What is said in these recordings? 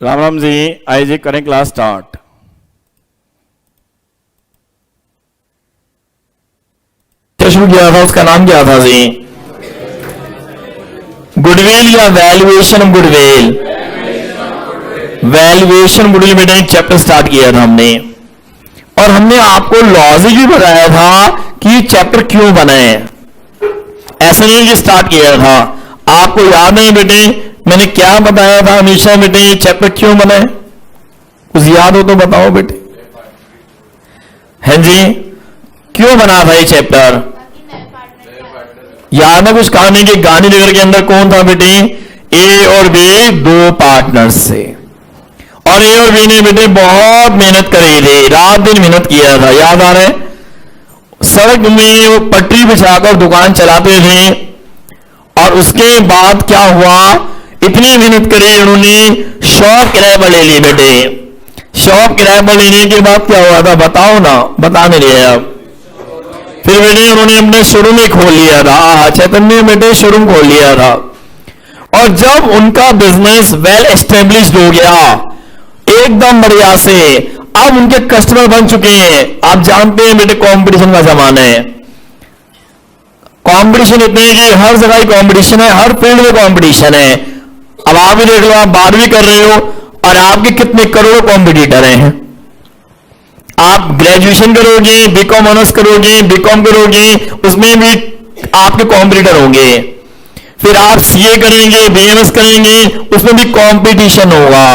राम राम जी, आइए जी करें class start. शुरू किया था उसका नाम क्या था जी? गुडविल या वैल्यूएशन गुडविल? वैल्यूएशन गुडविल बेटा एक चैप्टर स्टार्ट किया था हमने, और हमने आपको लॉजिक भी बताया था कि चैप्टर क्यों बना है। ऐसा नहीं कि स्टार्ट किया था। आपको याद है बेटे मैंने क्या बताया था हमेशा बेटे, ये चैप्टर क्यों बना है? कुछ याद हो तो बताओ बेटे। है जी, क्यों बना था ये चैप्टर? याद है कुछ कहानी के गांधीनगर के अंदर कौन था बेटे? ए और बी दो पार्टनर्स थे, और ए और बी ने बेटे बहुत मेहनत करी थी, रात दिन मेहनत किया था। याद आ रहा है? सड़क में वो पटरी बिछाकर दुकान चलाते थे, और उसके बाद क्या हुआ, इतनी मेहनत करी उन्होंने, शॉप किराए पर ले ली बेटे। शॉप किराए पर लेने के बाद क्या हुआ था बताओ ना, बता नहीं रहे आप। फिर बेटे उन्होंने अपने शोरूम ही खोल लिया था, चैतन्य बेटे शोरूम खोल लिया था। और जब उनका बिजनेस वेल एस्टेब्लिश्ड हो गया एकदम बढ़िया से, अब उनके कस्टमर बन चुके हैं। आप जानते हैं बेटे कंपटीशन का जमाना है, कंपटीशन इतने कि हर जगह ही कंपटीशन है, हर फील्ड में कंपटीशन है। अब आप भी देख लो, आप 12वीं कर रहे हो और आपके कितने करोड़ कॉम्पिटिटर हैं। आप ग्रेजुएशन करोगे, बीकॉम ऑनर्स करोगे, बीकॉम करोगे, उसमें भी आपके कॉम्पिटिटर होंगे। फिर आप सीए करेंगे, बीएमएस करेंगे, उसमें भी कंपटीशन होगा।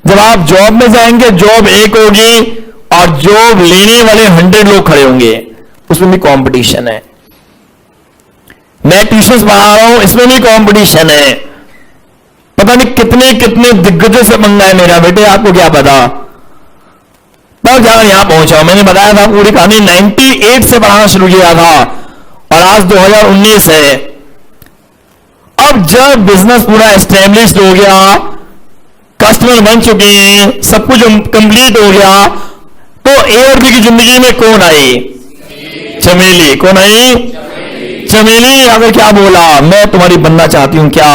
जब आप जॉब में जाएंगे, जॉब एक होगी और जॉब लेने वाले 100 लोग खड़े होंगे, उसमें भी कंपटीशन है। मैं ट्यूशन पढ़ा रहा हूं, इसमें भी कंपटीशन है। पता नहीं कितने कितने दिग्गजों से पंगा है मेरा बेटे, आपको क्या पता। तब जाकर यहां पहुंचा। मैंने बताया था पूरी कहानी 98 से पढ़ाना शुरू किया था, और आज 2019 है। अब जब बिजनेस पूरा एस्टेब्लिश्ड हो गया, कस्टमर बन चुके हैं, सब कुछ कंप्लीट हो गया, तो ए और बी की जिंदगी में कौन आई? चमेली। कौन आई? चमेली आकर क्या बोला, मैं तुम्हारी बनना चाहती हूं क्या?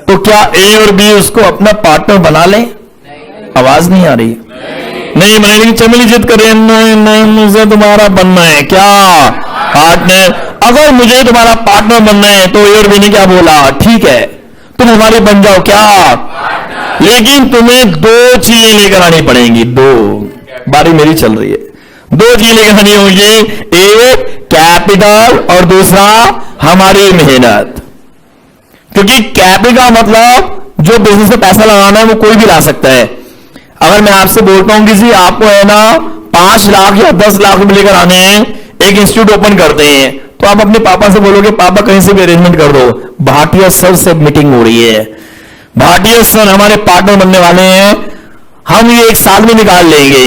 तो क्या ए और बी उसको अपना पार्टनर बना ले? आवाज नहीं आ रही। नहीं बने, लेकिन चमेली जिद करे, नहीं नहीं मुझे तुम्हारा बनना है क्या पार्टनर। अगर मुझे तुम्हारा पार्टनर बनना है तो ए और बी ने क्या बोला, ठीक है तुम हमारे बन जाओ क्या, लेकिन तुम्हें 2 चीजें लेकर आनी पड़ेंगी। 2 बारी मेरी चल रही है, 2 चीजें लेकर आनी होगी, एक कैपिटल और दूसरा हमारी मेहनत। क्योंकि कैपिटल मतलब जो बिजनेस में पैसा लगाना है वो कोई भी ला सकता है। अगर मैं आपसे बोलता हूं किसी आपको है ना 5 लाख या 10 लाख रुपए लेकर आने हैं, एक इंस्टीट्यूट ओपन करते हैं, तो आप अपने पापा से बोलोगे पापा कहीं से भी अरेंजमेंट कर दो, भाटिया सर से मीटिंग हो रही है, भाटिया सर हमारे पार्टनर बनने वाले हैं, हम ये 1 साल में निकाल लेंगे।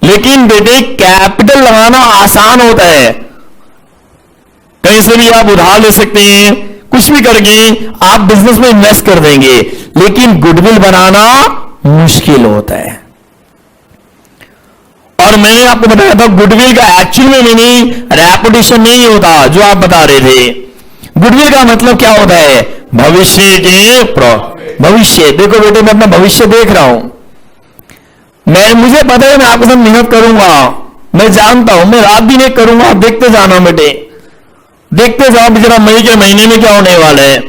लेकिन बेटे कैपिटल लगाना आसान होता है, कहीं से भी आप उधार ले सकते हैं, कुछ भी करके आप बिजनेस में इन्वेस्ट कर देंगे। लेकिन गुडविल बनाना मुश्किल होता है। और मैंने आपको बताया था गुडविल का एक्चुअल में मीनिंग रेपुटेशन नहीं होता जो आप बता रहे थे। गुडविल का मतलब क्या होता है? भविष्य के भविष्य। देखो बेटे मैं अपना भविष्य देख रहा हूं, मुझे पता है मैं आपके साथ मेहनत करूंगा, मैं जानता हूं, मैं रात भी नहीं करूंगा। देखते जाना बेटे, देखते जाओ बेचारा मई के महीने में क्या होने वाला है।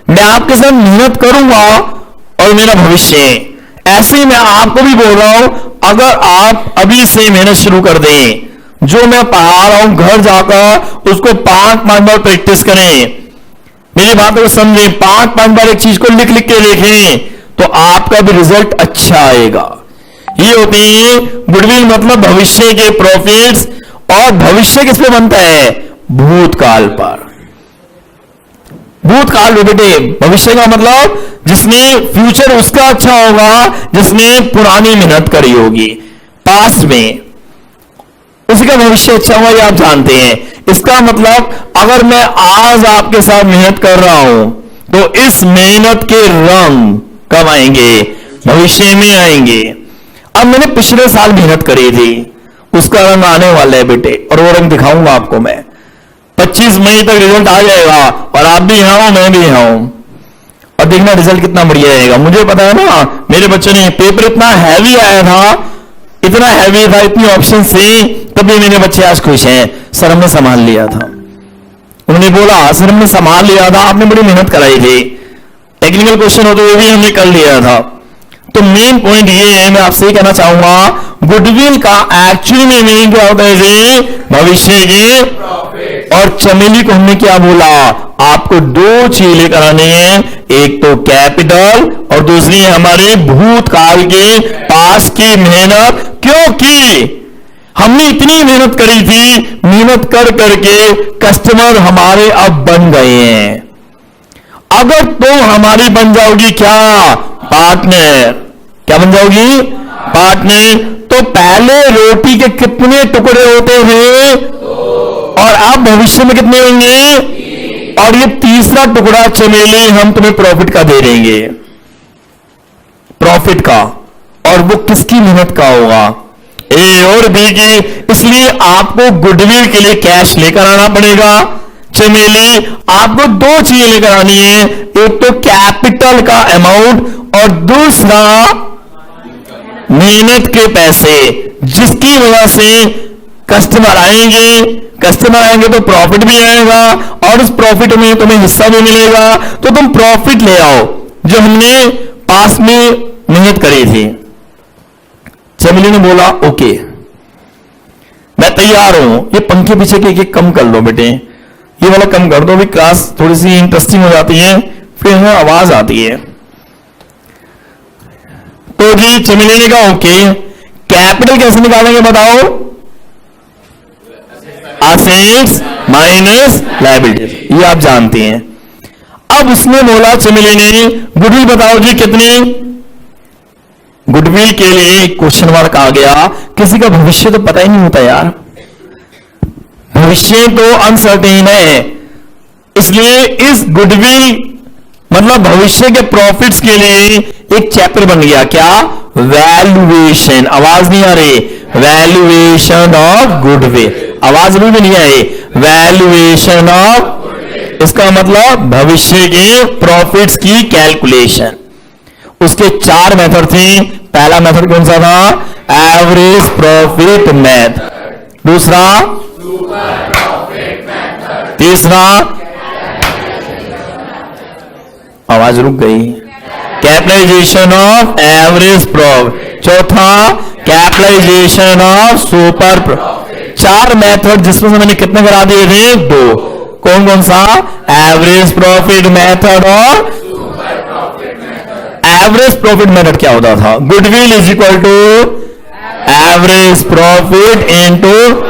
मैं आपके साथ मेहनत करूंगा और मेरा भविष्य है। ऐसे ही मैं आपको भी बोल रहा हूं, अगर आप अभी से मेहनत शुरू कर दें, जो मैं पढ़ा रहा हूं घर जाकर उसको 5-5 बार प्रैक्टिस करें, मेरी बात को समझें, 5-5 बार एक चीज को लिख लिख के देखें, तो आपका भी रिजल्ट अच्छा आएगा। ये होती है गुडविल, मतलब भविष्य के प्रॉफिट्स। और भविष्य किस पे बनता है? भूतकाल पर। भूतकाल में बेटे भविष्य का मतलब जिसने फ्यूचर उसका अच्छा होगा जिसने पुरानी मेहनत करी होगी पास्ट में, उसका भविष्य अच्छा होगा, ये आप जानते हैं। इसका मतलब अगर मैं आज आपके साथ मेहनत कर रहा हूं तो इस मेहनत के रंग कब आएंगे? भविष्य में आएंगे। अब मैंने पिछले साल मेहनत करी थी, उसका रंग आने वाला है बेटे, और वो रंग दिखाऊंगा आपको मैं। 25 मई तक रिजल्ट आ जाएगा, और आप भी यहां हो, मैं भी यहां हूं। और और देखना रिजल्ट कितना बढ़िया रहेगा। मुझे पता है ना, मेरे बच्चों ने पेपर इतना हैवी आया था, इतना हैवी था, इतनी ऑप्शन से, तब भी मेरे बच्चे आज खुश हैं। सर हमने संभाल लिया था। उन्होंने बोला सर हमने संभाल लिया था, आपने बड़ी मेहनत कराई थी, टेक्निकल क्वेश्चन होते हुए भी हमने कर लिया था। तो मेन पॉइंट ये है, मैं आपसे कहना चाहूंगा, गुडविल का एक्चुअली में मीनिंग क्या होता है जी? भविष्य के। और चमेली को हमने क्या बोला? आपको दो चीज लेकर आनी है, एक तो कैपिटल और दूसरी है हमारे भूतकाल के पास की मेहनत। क्योंकि हमने इतनी मेहनत करी थी, मेहनत कर करके कस्टमर हमारे अब बन गए हैं। अगर तुम हमारी बन जाओगी क्या? पार्टनर। क्या बन जाओगी? पार्टनर। तो पहले रोटी के कितने टुकड़े होते थे और अब भविष्य में कितने होंगे? और ये तीसरा टुकड़ा चमेली हम तुम्हें प्रॉफिट का दे देंगे, प्रॉफिट का। और वो किसकी मेहनत का होगा? ए और बी की। इसलिए आपको गुडविल के लिए कैश लेकर आना पड़ेगा। चमेली आपको दो चीजें लेकर आनी है, एक तो कैपिटल का अमाउंट और दूसरा मेहनत के पैसे, जिसकी वजह से कस्टमर आएंगे। कस्टमर आएंगे तो प्रॉफिट भी आएगा और उस प्रॉफिट में तुम्हें हिस्सा भी मिलेगा। तो तुम प्रॉफिट ले आओ जो हमने पास में मेहनत करी थी। चमेली ने बोला ओके मैं तैयार हूं। ये पंखे पीछे के कम कर लो बेटे, ये वाला कम कर दो, अभी क्लास थोड़ी सी इंटरेस्टिंग हो जाती है, फिर हमें आवाज आती है। तो जी चमेली ने कहा ओके, कैपिटल कैसे निकालेंगे बताओ? असेट्स माइनस लायबिलिटीज, ये आप जानते हैं। अब उसने बोला चमेली ने गुडविल बताओ जी कितनी? गुडविल के लिए क्वेश्चन मार्क आ गया। किसी का भविष्य तो पता ही नहीं होता यार, भविष्य तो अनसर्टेन है। इसलिए इस गुडविल मतलब भविष्य के प्रॉफिट्स के लिए एक चैप्टर बन गया। क्या? वैल्यूएशन। आवाज नहीं आ रही? Valuation of goodwill. आवाज भी नहीं आई? वैल्यूएशन ऑफ, इसका मतलब भविष्य के प्रॉफिट्स की कैलकुलेशन। उसके 4 मेथड थे। पहला मेथड कौन सा था? Average profit method. दूसरा तीसरा, आवाज रुक गई, कैपिटलाइजेशन ऑफ एवरेज प्रॉफिट। चौथा capitalization of super profit. 4 method जिसमें से मैंने कितने करा दिए थे? 2। कौन कौन सा? एवरेज प्रॉफिट मेथड और एवरेज प्रॉफिट मेथड क्या होता था? Goodwill is equal to average profit into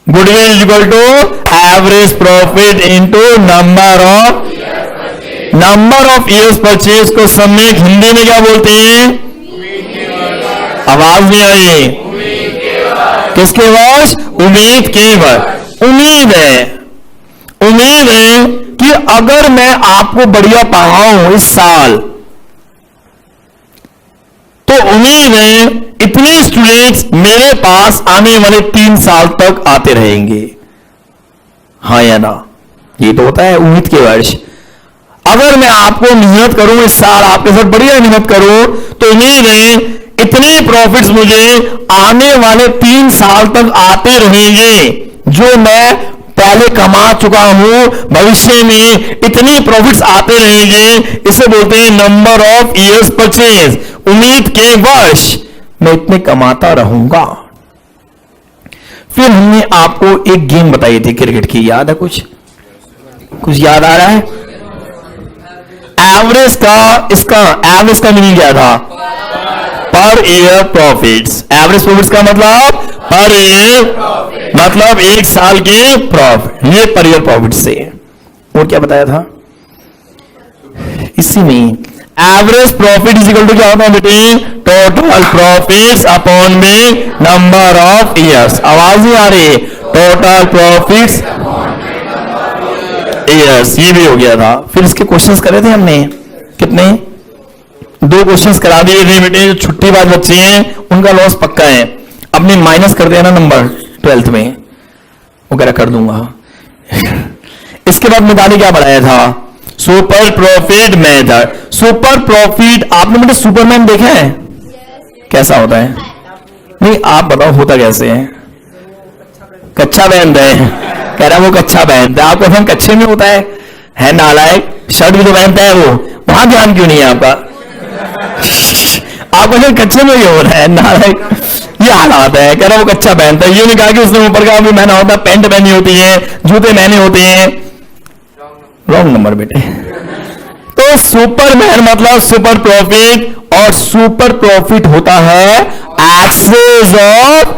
goodwill is equal to average profit into number of years purchase को सम्यक हिंदी में क्या बोलते हैं? आवाज नहीं आई? किसके वर्ष? उम्मीद के वर्ष। उम्मीद है कि अगर मैं आपको बढ़िया पढ़ाऊं इस साल, तो उम्मीद है इतने स्टूडेंट्स मेरे पास आने वाले 3 साल तक आते रहेंगे। हाँ या ना? ये तो होता है उम्मीद के वर्ष। अगर मैं आपको मेहनत करूं इस साल, आपके साथ बढ़िया मेहनत करूं, तो उम्मीद है इतने प्रॉफिट्स मुझे आने वाले 3 साल तक आते रहेंगे, जो मैं पहले कमा चुका हूं, भविष्य में इतनी प्रॉफिट्स आते रहेंगे। इसे बोलते हैं नंबर ऑफ ईयर्स परचेज, उम्मीद के वर्ष मैं इतने कमाता रहूंगा। फिर हमने आपको एक गेम बताई थी क्रिकेट की, याद है? कुछ याद आ रहा है? एवरेज का मीनिंग क्या था? Per year profits. Average profits का मतलब पर ईयर, मतलब 1 साल के प्रॉफिट, ये पर ईयर प्रॉफिट से। और क्या बताया था इसी में? Average profit is equal to क्या होता है बेटे? टोटल प्रॉफिट्स अपॉन में नंबर ऑफ ईयर्स। आवाज नहीं आ रही? टोटल प्रॉफिट्स ईयर्स, ये भी हो गया था। फिर इसके क्वेश्चंस करे थे हमने, कितने? 2 क्वेश्चंस करा दिए थे बेटे। जो छुट्टी बाद बच्चे हैं उनका लॉस पक्का है। अपने माइनस कर देना नंबर 12th में, वो कह कर दूंगा। इसके बाद मिताली क्या पढ़ाया था? Super profit method. Super profit आपने मुझे सुपरमैन देखा है? कैसा होता है? नहीं आप बताओ होता कैसे है? कच्चा पहनते हैं, कह रहा वो कच्चा पहनता है। आपको हम कच्चे में होता है नालायक। शर्ट भी तो पहनता है वो, वहां ध्यान क्यों नहीं है आपका? आपको जो कच्चे में ही हो रहा है नालायक, ये हालात है। कह रहा वो कच्चा पहनता है, ये नहीं कहा कि उसने ऊपर का भी पहना होता, पैंट पहनी होती है, जूते पहने होते हैं। रॉन्ग नंबर बेटे। तो सुपरमैन मतलब सुपर प्रॉफिट, और सुपर प्रॉफिट होता है एक्सेस ऑफ,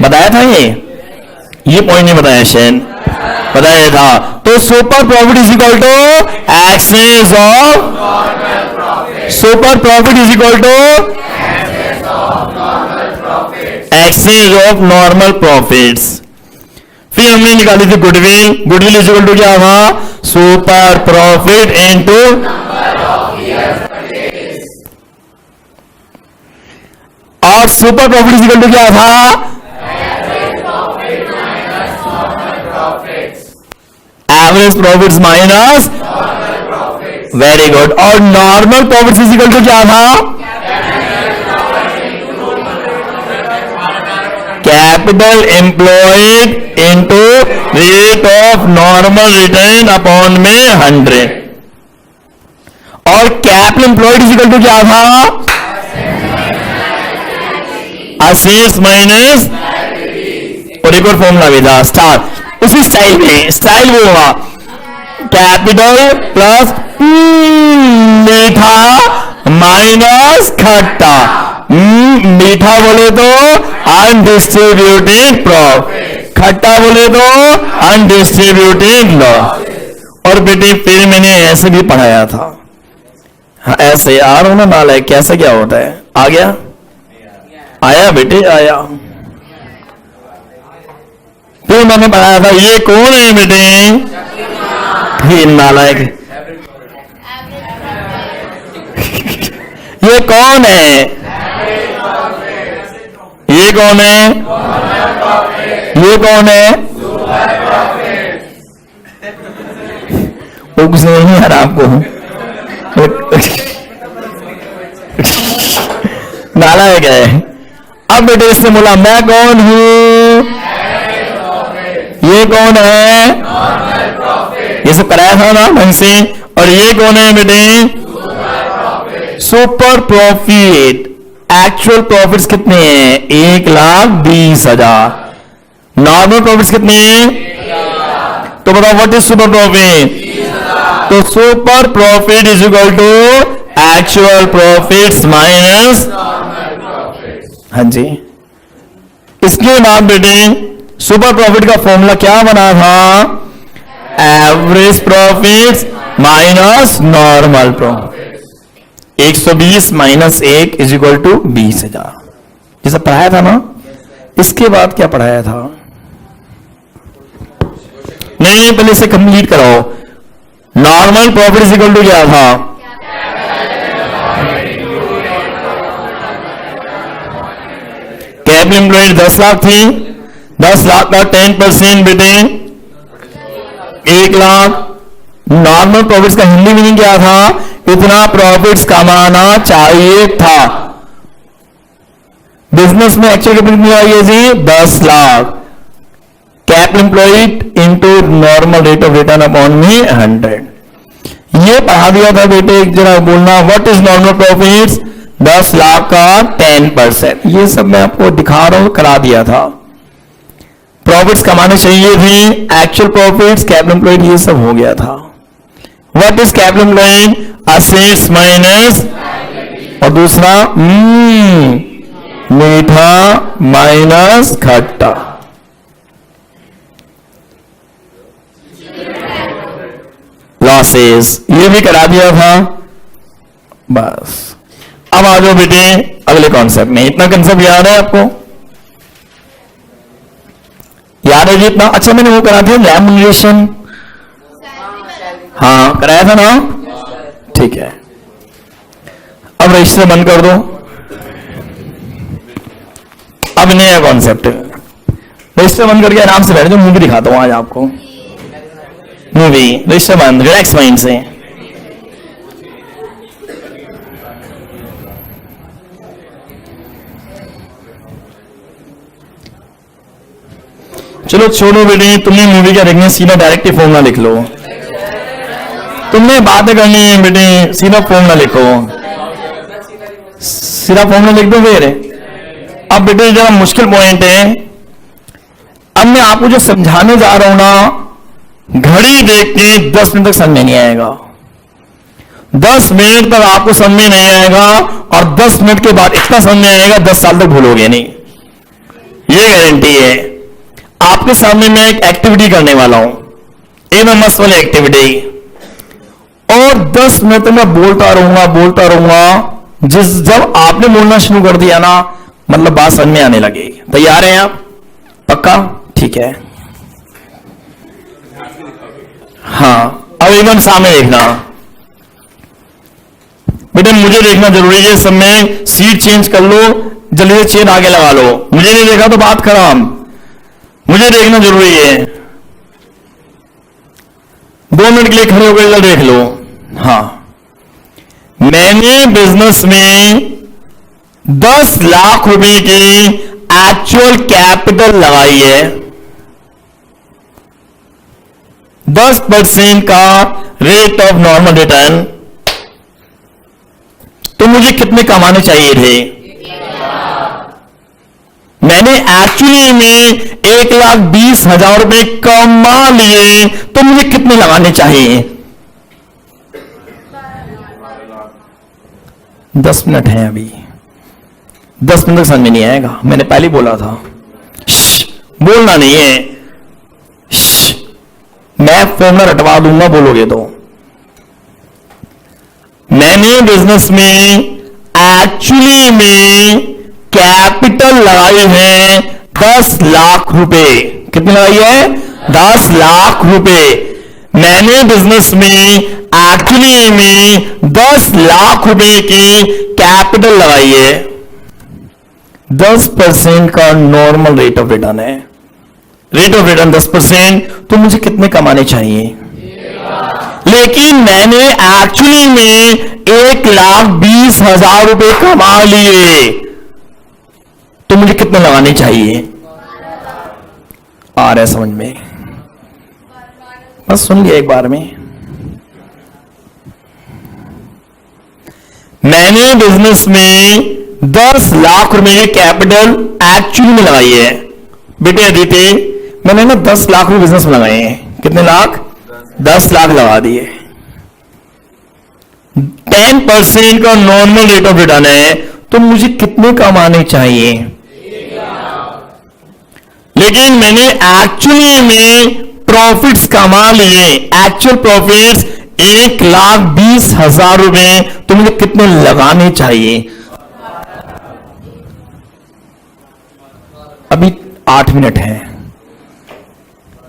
बताया था ये पॉइंट नहीं बताया शेन, बताया था। तो super profit is equal to excess of, super profit is equal to excess of normal profits. फिर हमने निकाली थी goodwill. Goodwill is equal to क्या था? सुपर प्रॉफिट इनटू, और super profit is equal to क्या था? Average profits minus, very good. और normal profits is equal to क्या था? Capital employed into rate of normal return upon में 100। और capital employed is equal to क्या था? असेट्स माइनस, और एक और फॉर्मूला भी था स्टार, उसी स्टाइल में, स्टाइल वो हुआ कैपिटल प्लस मीठा माइनस खट्टा। मीठा बोले तो अनडिस्ट्रीब्यूटेड प्रॉफिट, खट्टा बोले तो अनडिस्ट्रीब्यूटेड लॉस। और बेटे फिर मैंने ऐसे भी पढ़ाया था, हाँ ऐसे यार हो ना नालायक, कैसे क्या होता है? आ गया? आया बेटे आया। फिर मैंने पढ़ाया था ये कौन है बेटे? ये नालायक, ये कौन है? ये कौन है? ये कौन है? वो कुछ नहीं आ रहा आपको? नालायक है। अब बेटे इससे बोला मैं कौन हूं? ये कौन है? ये सब कराया था ना ढंग से। और ये कौन है बेटे? Super profit. एक्चुअल प्रॉफिट्स कितने हैं? 1,20,000। नॉर्मल प्रॉफिट्स कितने हैं? तो बताओ व्हाट इज सुपर प्रॉफिट? तो super profit is equal to actual profits minus, हाँ जी। इसके बाद बेटे सुपर प्रॉफिट का फॉर्मूला क्या बना था? Average profits minus normal profit. 120 minus 1 is equal to 20,000। ये सब पढ़ाया था ना? इसके बाद क्या पढ़ाया था? नहीं पहले इसे कंप्लीट कराओ। Normal profit is equal to क्या था? कैपिटल एम्प्लॉयड 10 लाख थी, 10 लाख का 10% बेटे 1 लाख। नॉर्मल प्रॉफिट्स का हिंदी मीनिंग क्या था? इतना प्रॉफिट्स कमाना चाहिए था। बिजनेस में एक्चुअल कैपिटल कितनी आई है जी? 10 lakh. Capital employed into normal rate of return upon में 100। ये पढ़ा दिया था बेटे, एक जरा बोलना what is normal profits? 10 lakh का 10%। ये सब मैं आपको दिखा रहा हूं, करा दिया था। प्रॉफिट्स कमाने चाहिए थे, एक्चुअल प्रॉफिट्स, कैपिटल एम्प्लॉयड, ये सब हो गया था। What is capital employed? Assets minus, और दूसरा मीठा माइनस खट्टा। लॉसेस, ये भी करा दिया था। बस अब आ जाओ बेटे अगले कॉन्सेप्ट में। इतना कॉन्सेप्ट याद है आपको? याद है जी इतना? अच्छा मैंने वो करा दिया रेम्यूनरेशन, हाँ कराया था ना? ठीक है। अब रजिस्टर बंद कर दो। अब नया कॉन्सेप्ट, रजिस्टर बंद करके आराम से बैठ जाओ। मूवी दिखाता हूं आज आपको। मूवी रजिस्टर बंद, रिलैक्स माइंड से। चलो छोड़ो बेटे, तुमने मूवी क्या देखनी है, सीधा डायरेक्ट फॉर्मूला लिख लो। तुमने बातें करनी है बेटे, सीधा फॉर्मूला लिखो, सीधा फॉर्मूला लिख दो फिर। अब बेटे जरा मुश्किल पॉइंट है, अब मैं आपको जो समझाने जा रहा हूं ना, घड़ी देख के 10 मिनट तक समझ में नहीं आएगा। 10 मिनट तक आपको समझ में नहीं आएगा, और 10 मिनट के बाद इतना समझ में आएगा 10 साल तक भूलोगे नहीं, ये गारंटी है। आपके सामने मैं एक एक्टिविटी करने वाला हूं, एमएमएस वाली एक्टिविटी, और 10 मिनट तक मैं बोलता रहूंगा। जब आपने बोलना शुरू कर दिया ना, मतलब बात समझ में आने लगेगी। तैयार हैं आप? पक्का? ठीक है। हाँ, अब एकदम सामने देखना बेटे, मुझे देखना जरूरी है। सब में सीट चेंज कर लो, जल्दी से चेयर आगे लगा लो। मुझे नहीं देखा तो बात खराब, मुझे देखना जरूरी है। 2 मिनट के लिए खड़े होकर जल्दी देख लो। हाँ, मैंने बिजनेस में 10 लाख रुपए की एक्चुअल कैपिटल लगाई है। 10% का रेट ऑफ नॉर्मल रिटर्न, तो मुझे कितने कमाने चाहिए थे? मैंने एक्चुअली में 1,20,000 रुपए कमा लिए, तो मुझे कितने लगाने चाहिए? 10 मिनट है अभी, 10 मिनट समझ में नहीं आएगा, मैंने पहले बोला था। बोलना नहीं है, मैं फॉर्मूला रटवा दूंगा बोलोगे तो। मैंने बिजनेस में एक्चुअली में कैपिटल लगाई है 10 लाख रुपए। कितनी लगाई है? 10 लाख रुपए। मैंने बिजनेस में एक्चुअली में 10 लाख रुपए की कैपिटल लगाई है। 10% का नॉर्मल रेट ऑफ रिटर्न है, रेट ऑफ रिटर्न 10%, तो मुझे कितने कमाने चाहिए? लेकिन मैंने एक्चुअली में 1,20,000 रुपए कमा लिए, तो मुझे कितने लगाने चाहिए? आ रहा है समझ में? बस सुन लिया एक बार में। मैंने बिजनेस में 10 लाख रुपए की कैपिटल एक्चुअली में लगाई है। बेटे अदिति, मैंने ना 10 लाख रुपए बिजनेस में लगाए हैं। कितने लाख? 10 लाख लगा दिए। 10% का नॉर्मल रेट ऑफ रिटर्न है, तो मुझे कितने कमाने चाहिए? लेकिन मैंने एक्चुअली में प्रॉफिट्स कमा लिए, एक्चुअल प्रॉफिट्स 1,20,000 रुपए, तो मुझे कितने लगाने चाहिए? अभी 8 मिनट है,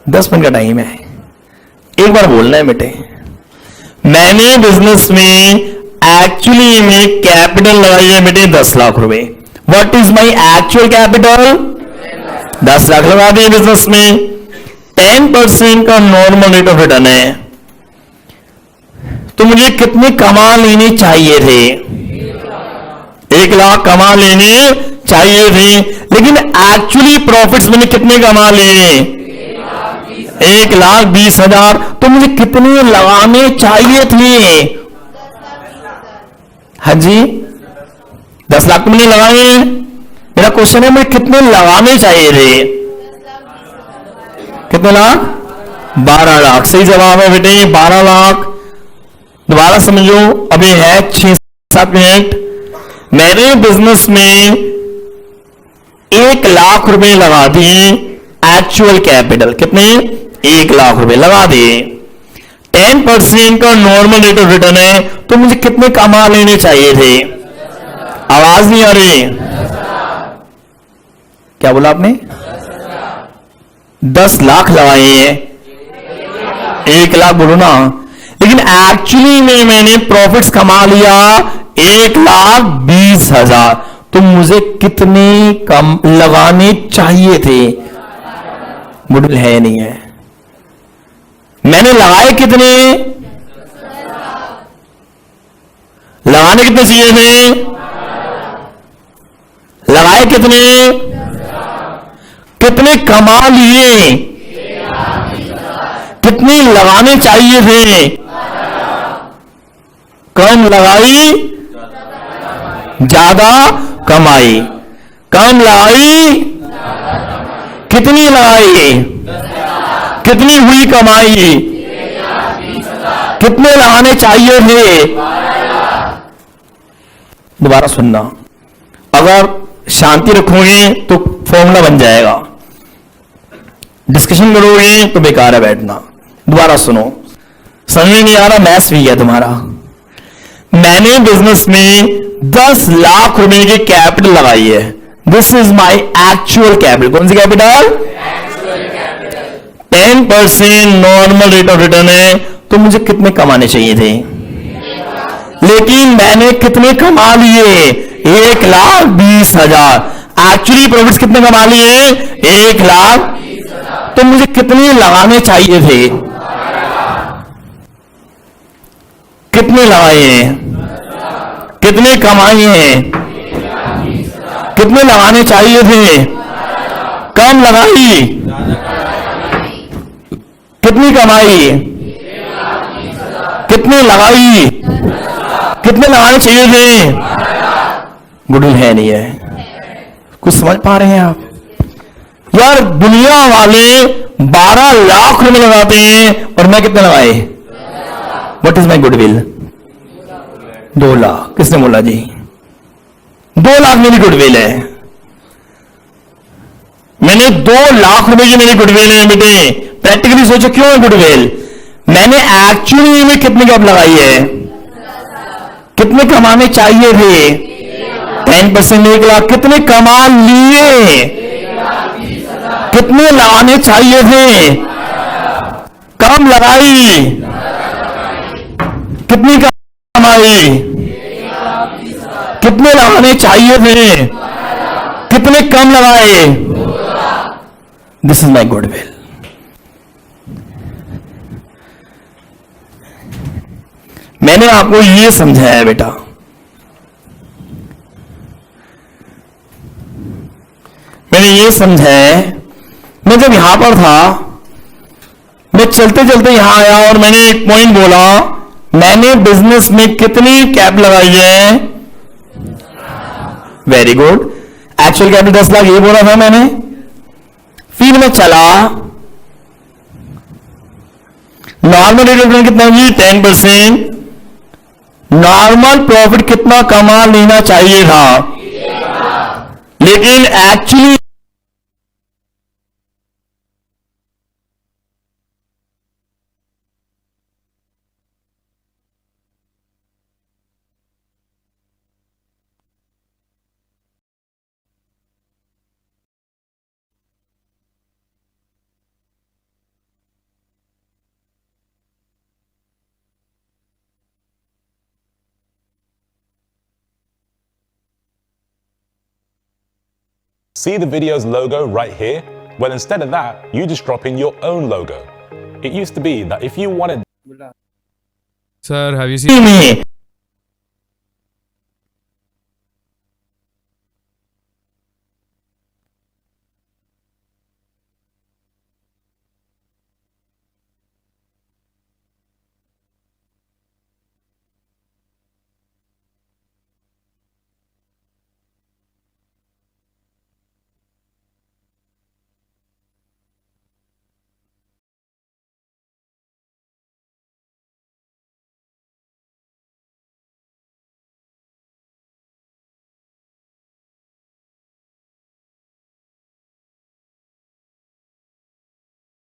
10 मिनट का टाइम है। एक बार बोलना है बेटे, मैंने बिजनेस में एक्चुअली में कैपिटल लगाई है बेटे 10 लाख रुपए। What is my actual capital? 10 lakh लगा दिए बिजनेस में। 10% का नॉर्मल रेट ऑफ रिटर्न है, तो मुझे कितने कमा लेने चाहिए थे? 1 लाख कमा लेने चाहिए थे, लेकिन एक्चुअली प्रॉफिट्स मैंने कितने कमा लिए? 1,20,000, तो मुझे कितने लगाने चाहिए थे? हाँ जी, 10 लाख तो मैंने लगाए। मेरा क्वेश्चन है, मुझे कितने लगाने चाहिए थे? कितने लाख? 12 लाख। सही जवाब है बेटे, 12 लाख। दोबारा समझो, अभी है 6-7 मिनट। मैंने बिजनेस में 1 लाख रुपए लगा दिए एक्चुअल कैपिटल। कितने? 1 लाख रुपए लगा दिए। 10% का नॉर्मल रेट ऑफ रिटर्न है, तो मुझे कितने कमा लेने चाहिए थे? आवाज नहीं आ रही, क्या बोला आपने? 10 लाख लगाए हैं, 1 लाख बोलो ना। लेकिन एक्चुअली में मैंने प्रॉफिट्स कमा लिया 1,20,000, तो मुझे कितने कम लगाने चाहिए थे? मुझे है नहीं है, मैंने लगाए कितने? लगाने कितने चाहिए थे? लगाए कितने? कितने कमा लिए? कितने लगाने चाहिए थे? कम लगाई, ज्यादा कमाई। कम लगाई, कितनी लगाई? कितनी हुई कमाई? कितने लगाने चाहिए थे? दोबारा सुनना, अगर शांति रखोगे तो फॉर्मूला बन जाएगा, डिस्कशन करोगे तो बेकार है बैठना। दोबारा सुनो, समझ में नहीं आ रहा, मैथ्स भी है तुम्हारा। मैंने बिजनेस में 10 लाख रुपए की कैपिटल लगाई है। This is my actual capital. कौन सी capital? 10% normal rate of return है, तो मुझे कितने कमाने चाहिए थे? लेकिन मैंने कितने कमा लिए? 1,20,000। एक्चुअली प्रॉफिट्स कितने कमा लिए? 1,20,000। तो मुझे कितने लगाने चाहिए थे? कितने लगाए हैं? कितने कमाए हैं? कितने लगाने चाहिए थे? कम लगाई, कितनी कमाई? कितने लगाई? कितने लगाने चाहिए थे? गुडविल है नहीं है? कुछ समझ पा रहे हैं आप? यार दुनिया वाले 12 लाख रुपए लगाते हैं और मैं कितने लगाए? What is my goodwill? 2 lakh. किसने बोला जी? 2 लाख मेरी गुडविल है। मैंने 2 लाख रुपए की मेरी गुडविल है बेटे। प्रैक्टिकली सोचो क्यों है गुडविल? मैंने एक्चुअली में कितनी कब लगाई है? कितने कमाने चाहिए थे? 10% 1 लाख। कितने कमा लिए? कितने लगाने चाहिए थे? कम लगाई, कितनी कमाई? कितने लगाने चाहिए थे? कितने कम लगाए? This is my goodwill. मैंने आपको यह समझाया बेटा, मैंने ये समझाया। मैं जब यहां पर था, मैं चलते चलते यहां आया और मैंने एक पॉइंट बोला, मैंने बिजनेस में कितनी कैप लगाई है? Very good. Actual capital 10 lakh, ये बोला था मैंने। फिर मैं चला, नॉर्मल रेट ऑफ रिटर्न कितना जी? 10%। नॉर्मल प्रॉफिट कितना कमा लेना चाहिए था? लेकिन actually See the video's logo right here? Well, instead of that, you just drop in your own logo. It used to be that if you wanted Sir, have you seen? में